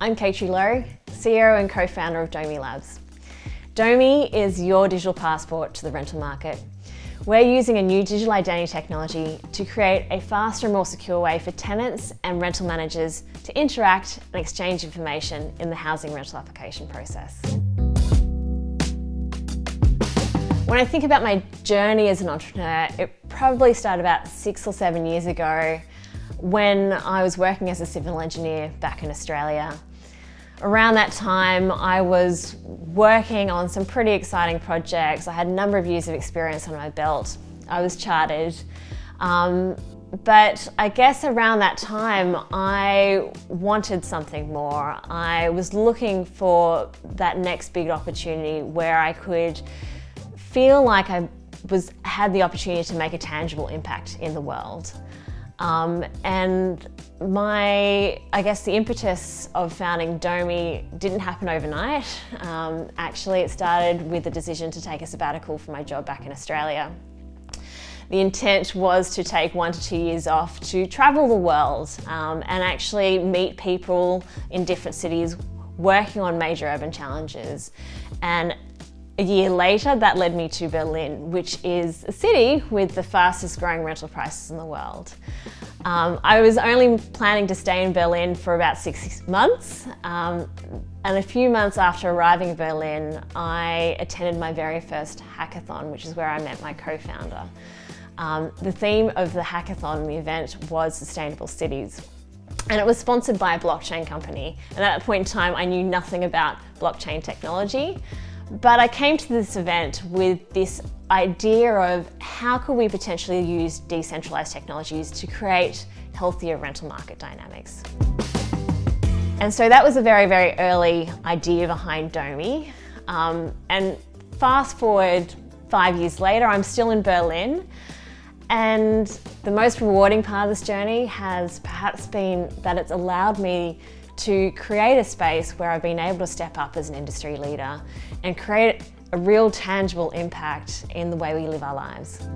I'm Katrie Lowe, CEO and co-founder of Domi Labs. Domi is your digital passport to the rental market. We're using a new digital identity technology to create a faster and more secure way for tenants and rental managers to interact and exchange information in the housing rental application process. When I think about my journey as an entrepreneur, it probably started about 6 or 7 years ago when I was working as a civil engineer back in Australia. Around that time, I was working on some pretty exciting projects. I had a number of years of experience on my belt. I was chartered. But I guess around that time, I wanted something more. I was looking for that next big opportunity where I could feel like I had the opportunity to make a tangible impact in the world. And I guess the impetus of founding Domi didn't happen overnight. Actually, it started with the decision to take a sabbatical from my job back in Australia. The intent was to take 1 to 2 years off to travel the world and actually meet people in different cities working on major urban challenges. And a year later, that led me to Berlin, which is a city with the fastest growing rental prices in the world. I was only planning to stay in Berlin for about 6 months. And a few months after arriving in Berlin, I attended my very first hackathon, which is where I met my co-founder. The theme of the hackathon, the event, was sustainable cities. And it was sponsored by a blockchain company. And at that point in time, I knew nothing about blockchain technology. But I came to this event with this idea of how could we potentially use decentralized technologies to create healthier rental market dynamics. And so that was a very, very early idea behind Domi. And fast forward 5 years later, I'm still in Berlin. And the most rewarding part of this journey has perhaps been that it's allowed me to create a space where I've been able to step up as an industry leader and create a real tangible impact in the way we live our lives.